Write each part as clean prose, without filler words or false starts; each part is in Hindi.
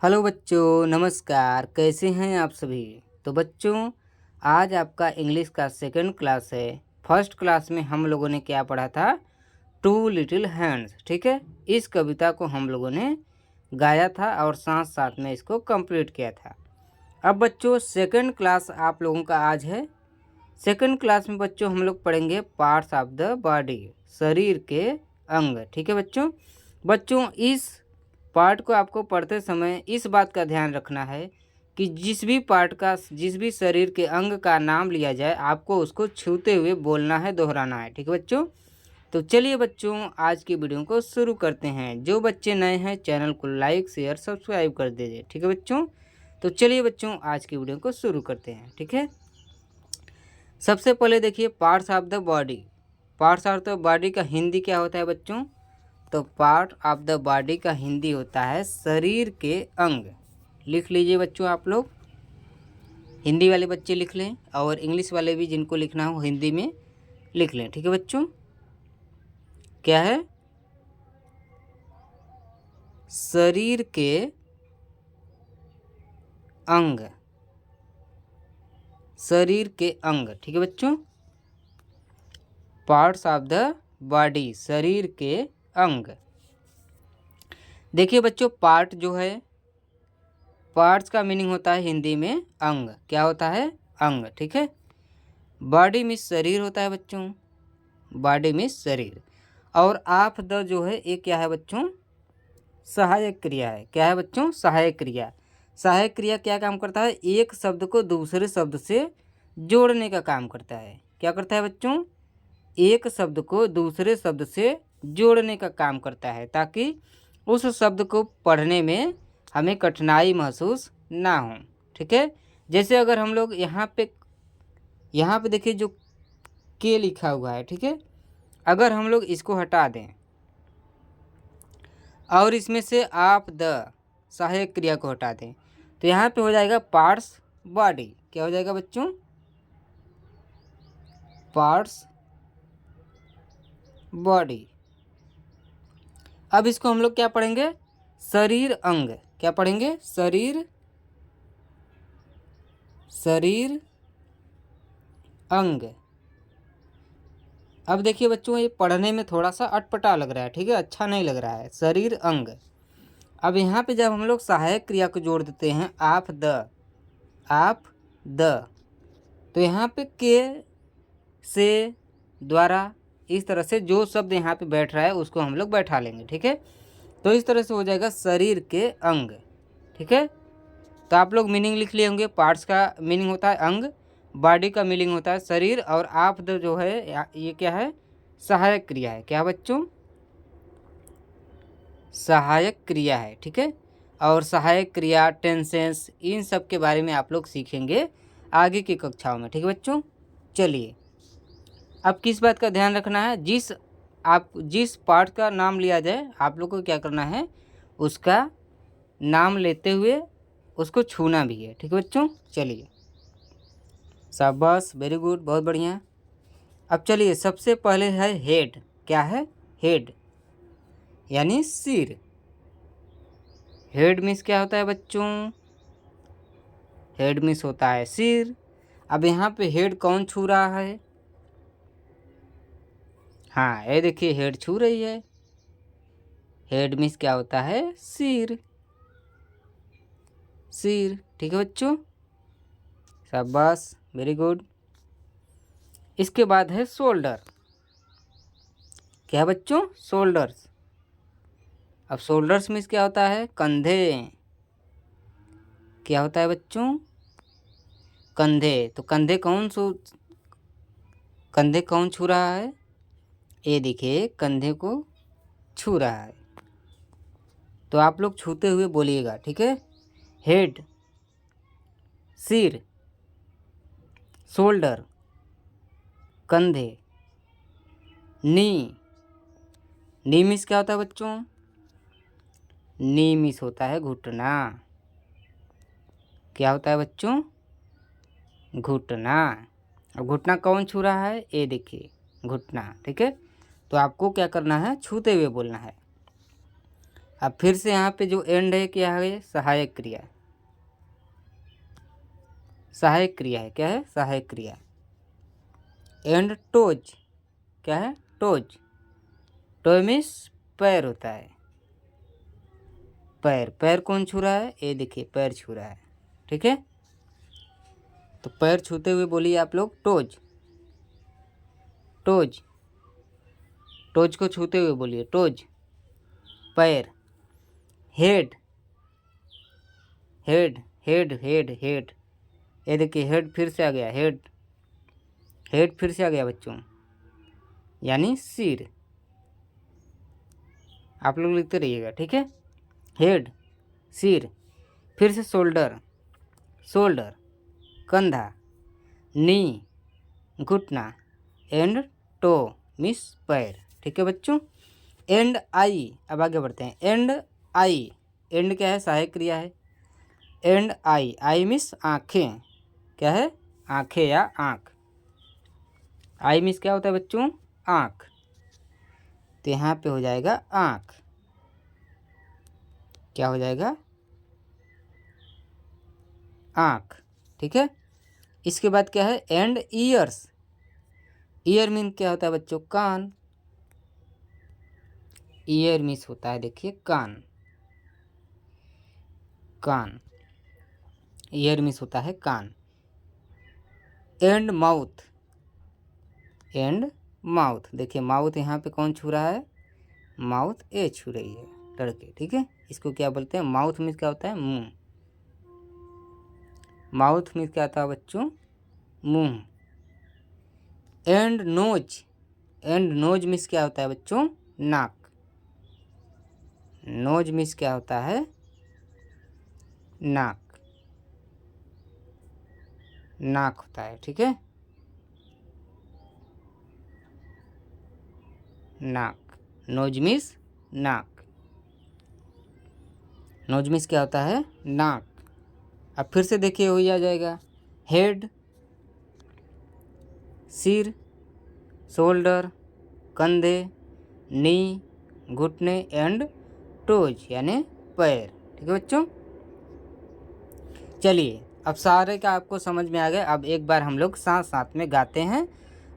हेलो बच्चों, नमस्कार। कैसे हैं आप सभी? तो बच्चों, आज आपका इंग्लिश का सेकंड क्लास है। फर्स्ट क्लास में हम लोगों ने क्या पढ़ा था? Two little hands. ठीक है, इस कविता को हम लोगों ने गाया था और साथ साथ में इसको कंप्लीट किया था। अब बच्चों, सेकंड क्लास आप लोगों का आज है। सेकंड क्लास में बच्चों हम लोग पढ़ेंगे पार्ट्स ऑफ द बॉडी, शरीर के अंग। ठीक है बच्चों, इस पार्ट को आपको पढ़ते समय इस बात का ध्यान रखना है कि जिस भी शरीर के अंग का नाम लिया जाए, आपको उसको छूते हुए बोलना है, दोहराना है। ठीक है बच्चों, तो चलिए बच्चों, आज की वीडियो को शुरू करते हैं। जो बच्चे नए हैं, चैनल को लाइक शेयर सब्सक्राइब कर दीजिए। ठीक है बच्चों, तो चलिए बच्चों, आज की वीडियो को शुरू करते हैं। ठीक है, सबसे पहले देखिए parts of the body. Parts of the body का हिंदी क्या होता है बच्चों? तो पार्ट ऑफ द बॉडी का हिंदी होता है शरीर के अंग। लिख लीजिए बच्चों, आप लोग हिंदी वाले बच्चे लिख लें और इंग्लिश वाले भी जिनको लिखना हो हिंदी में लिख लें। ठीक है बच्चों, क्या है? शरीर के अंग, शरीर के अंग। ठीक है बच्चों, पार्ट्स ऑफ द बॉडी, शरीर के अंग। देखिए बच्चों, पार्ट जो है, पार्ट्स का मीनिंग होता है हिंदी में अंग। क्या होता है? अंग। ठीक है, बॉडी में शरीर होता है बच्चों, बॉडी में शरीर। और ऑफ द जो है ये क्या है बच्चों? सहायक क्रिया है। क्या है बच्चों? सहायक क्रिया। सहायक क्रिया क्या काम करता है? एक शब्द को दूसरे शब्द से जोड़ने का काम करता है। क्या करता है बच्चों? एक शब्द को दूसरे शब्द से जोड़ने का काम करता है, ताकि उस शब्द को पढ़ने में हमें कठिनाई महसूस ना हो। ठीक है, जैसे अगर हम लोग यहाँ पे देखिए जो के लिखा हुआ है, ठीक है, अगर हम लोग इसको हटा दें और इसमें से आप द सहायक क्रिया को हटा दें, तो यहाँ पे हो जाएगा पार्ट्स बॉडी। क्या हो जाएगा बच्चों? Parts body. अब इसको हम लोग क्या पढ़ेंगे? शरीर अंग। क्या पढ़ेंगे? शरीर अंग। अब देखिए बच्चों, ये पढ़ने में थोड़ा सा अटपटा लग रहा है। ठीक है, अच्छा नहीं लग रहा है, शरीर अंग। अब यहाँ पे जब हम लोग सहायक क्रिया को जोड़ देते हैं आप द, तो यहाँ पे के से द्वारा इस तरह से जो शब्द यहाँ पे बैठ रहा है उसको हम लोग बैठा लेंगे। ठीक है, तो इस तरह से हो जाएगा शरीर के अंग। ठीक है, तो आप लोग मीनिंग लिख लिए होंगे। पार्ट्स का मीनिंग होता है अंग, बॉडी का मीनिंग होता है शरीर, और आप द जो है ये क्या है? सहायक क्रिया है। क्या बच्चों? सहायक क्रिया है। ठीक है, और सहायक क्रिया, टेंसेंस, इन सब के बारे में आप लोग सीखेंगे आगे की कक्षाओं में। ठीक है बच्चों, चलिए अब किस बात का ध्यान रखना है? जिस पार्ट का नाम लिया जाए, आप लोग को क्या करना है? उसका नाम लेते हुए उसको छूना भी है। ठीक है बच्चों, चलिए, शाबाश, वेरी गुड, बहुत बढ़िया। अब चलिए, सबसे पहले है हेड। क्या है? हेड यानी सिर। हेड मीन्स क्या होता है बच्चों? हेड मीन्स होता है सिर। अब यहाँ पे हेड कौन छू रहा है? हाँ, ये देखिए हेड छू रही है। हेड मीन्स क्या होता है? सिर, सिर। ठीक है बच्चों, शाबाश, वेरी गुड। इसके बाद है शोल्डर। क्या है बच्चों? शोल्डर्स। अब शोल्डर्स मीन्स क्या होता है? कंधे। क्या होता है बच्चों? कंधे। तो कंधे कौन छू रहा है? ये देखिए कंधे को छू रहा है, तो आप लोग छूते हुए बोलिएगा। ठीक है, हेड, सिर, शोल्डर, कंधे, नी। नी मीन्स क्या होता है बच्चों? नी मीन्स होता है घुटना। क्या होता है बच्चों? घुटना। अब घुटना कौन छू रहा है? ये देखिए घुटना। ठीक है, तो आपको क्या करना है? छूते हुए बोलना है। अब फिर से यहाँ पे जो एंड है क्या है, सहायक क्रिया। सहायक क्रिया है, क्या है, सहायक क्रिया। एंड टोज क्या है, टोज। टो मीन्स पैर होता है, पैर। पैर कौन छू रहा है, ये देखिए पैर छू रहा है, ठीक है। तो पैर छूते हुए बोलिए आप लोग टोज, टोज। टोज को छूते हुए बोलिए टोज, पैर। Head, head head head head, ये देखिए हेड फिर से आ गया, हेड। हेड फिर से आ गया बच्चों, यानी सिर। आप लोग लिखते रहिएगा, ठीक है। हेड सिर। फिर से शोल्डर, शोल्डर कंधा, नी घुटना, एंड टो मीन्स पैर, ठीक है बच्चों। एंड आई, अब आगे बढ़ते हैं। एंड आई, एंड क्या है, सहायक क्रिया है। एंड आई, आई मीन्स आँखें, क्या है, आँखें या आँख। आई मीन्स क्या होता है बच्चों, आँख। तो यहाँ पे हो जाएगा आँख, क्या हो जाएगा, आँख, ठीक है। इसके बाद क्या है, एंड ईयर्स। ईयर मीन क्या होता है बच्चों, कान। ईयर मीन्स होता है देखिए कान, कान। ईयर मीन्स होता है कान। एंड माउथ, एंड माउथ, देखिए माउथ यहाँ पे कौन छू रहा है, माउथ ए छू रही है लड़के, ठीक है। इसको क्या बोलते हैं, माउथ मीन्स क्या होता है, मुंह। माउथ मीन्स क्या होता है बच्चों, मुंह। And nose, and nose means क्या होता है बच्चों, नाक। नोज मीन्स क्या होता है, नाक, नाक होता है, ठीक है। नाक, नोज मीन्स नाक। नोज मीन्स क्या होता है, नाक। अब फिर से देखिए वही आ जाएगा। हेड सिर, शोल्डर कंधे, नी घुटने, एंड टोज यानी पैर, ठीक है बच्चों। चलिए अब सारे का आपको समझ में आ गया। अब एक बार हम लोग साथ साथ में गाते हैं,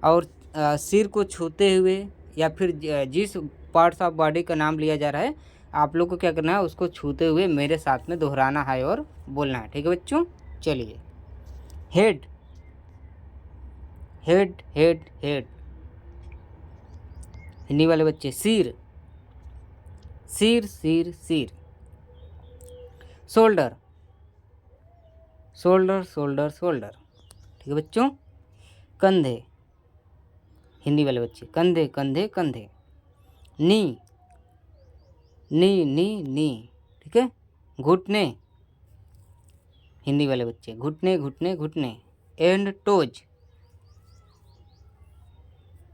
और सिर को छूते हुए या फिर जिस पार्ट्स ऑफ बॉडी का नाम लिया जा रहा है, आप लोग को क्या करना है, उसको छूते हुए मेरे साथ में दोहराना है और बोलना है, ठीक है बच्चों। चलिए, head head head head. Hindi वाले बच्चे सिर, सिर सिर सिर। शोल्डर, शोल्डर शोल्डर शोल्डर, ठीक है बच्चों। कंधे, हिंदी वाले बच्चे कंधे कंधे कंधे। नी, नी नी नी, ठीक है। घुटने, हिंदी वाले बच्चे घुटने घुटने घुटने। And toes,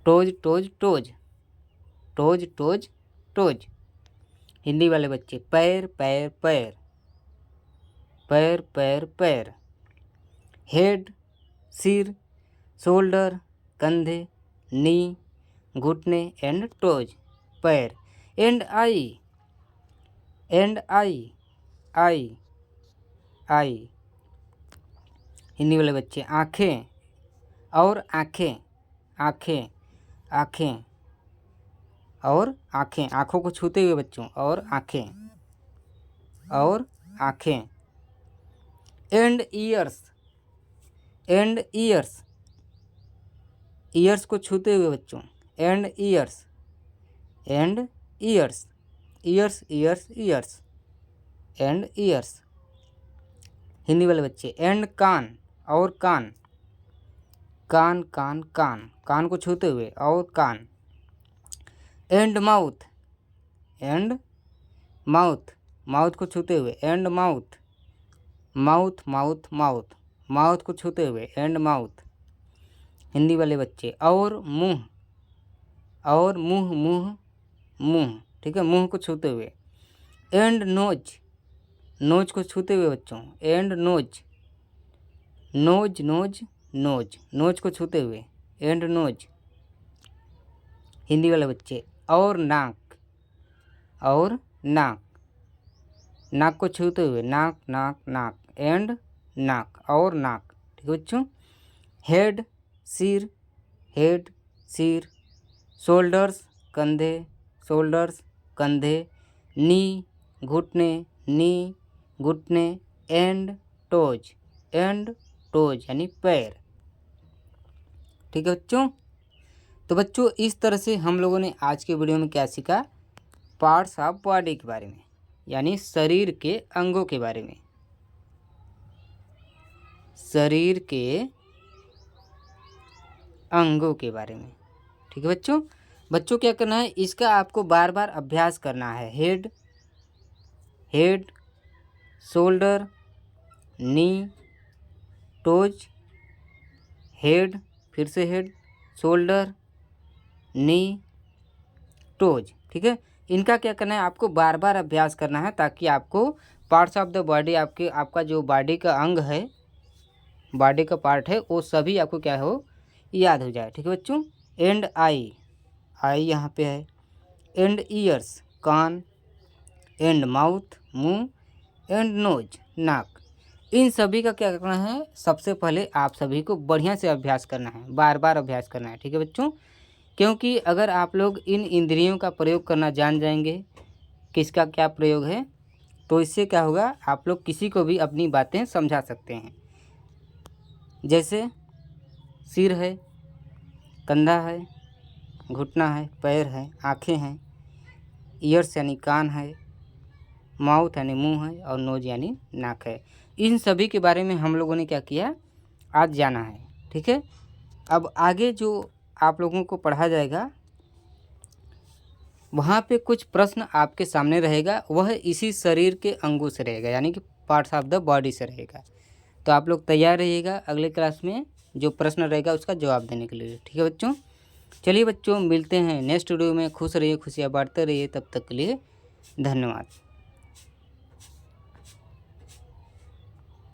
toes toes toes, toes toes toes. Hindi वाले बच्चे पैर पैर पैर, पैर पैर पैर। हेड सिर, शोल्डर कंधे, नी घुटने, एंड टोज पैर। एंड आई, एंड आई, आई आई। हिंदी वाले बच्चे आँखें, और आँखें, आँखें आँखें, और आँखें, आँखों को छूते हुए बच्चों, और आँखें, और आँखें। And years, and years, years को छूते हुए बच्चों, and years, and years, years years years, and years. Hindi वाले बच्चे एंड कान, और कान, कान कान कान, कान को छूते हुए, और कान। And mouth, and mouth, mouth को छूते हुए, and mouth, mouth mouth mouth, mouth को छूते हुए, एंड माउथ। हिंदी वाले बच्चे और मुंह, और मुंह मुंह मुंह, ठीक है, मुंह को छूते हुए। एंड नोज, नोज को छूते हुए बच्चों, and nose, nose nose nose, nose को छूते हुए, एंड नोज। हिंदी वाले बच्चे और नाक, और नाक, नाक को छूते हुए, नाक नाक नाक, एंड नाक और नाक। ठीक है बच्चों। हेड सिर, हेड सिर। शोल्डर्स कंधे, शोल्डर्स कंधे। नी घुटने, नी घुटने। एंड टोज, एंड टोज यानी पैर। ठीक है बच्चों। तो बच्चों इस तरह से हम लोगों ने आज के वीडियो में क्या सीखा, पार्ट्स ऑफ बॉडी के बारे में, यानी शरीर के अंगों के बारे में, शरीर के अंगों के बारे में। ठीक है बच्चों। बच्चों क्या करना है, इसका आपको बार बार अभ्यास करना है। हेड, हेड, शोल्डर, नी, टोज, हेड, फिर से हेड, शोल्डर, नी, टोज। ठीक है। इनका क्या करना है, आपको बार बार अभ्यास करना है ताकि आपको पार्ट्स ऑफ द बॉडी, आपका जो बॉडी का अंग है, बॉडी का पार्ट है, वो सभी आपको क्या हो, याद हो जाए। ठीक है बच्चों। एंड आई, आई यहाँ पे है। एंड ईयर्स कान। एंड माउथ मुंह। एंड नोज नाक। इन सभी का क्या करना है, सबसे पहले आप सभी को बढ़िया से अभ्यास करना है, बार बार अभ्यास करना है। ठीक है बच्चों। क्योंकि अगर आप लोग इन इंद्रियों का प्रयोग करना जान जाएंगे, किसका क्या प्रयोग है, तो इससे क्या होगा, आप लोग किसी को भी अपनी बातें समझा सकते हैं। जैसे सिर है, कंधा है, घुटना है, पैर है, आँखें हैं, ईयर्स यानी कान है, माउथ यानी मुंह है, और नोज यानी नाक है। इन सभी के बारे में हम लोगों ने क्या किया, आज जाना है। ठीक है। अब आगे जो आप लोगों को पढ़ा जाएगा, वहाँ पे कुछ प्रश्न आपके सामने रहेगा, वह इसी शरीर के अंगों से रहेगा, यानी कि पार्ट्स ऑफ द बॉडी से रहेगा। तो आप लोग तैयार रहिएगा अगले क्लास में जो प्रश्न रहेगा उसका जवाब देने के लिए। ठीक है बच्चों। चलिए बच्चों, मिलते हैं नेक्स्ट वीडियो में। खुश रहिए, खुशियाँ बांटते रहिए। तब तक के लिए धन्यवाद।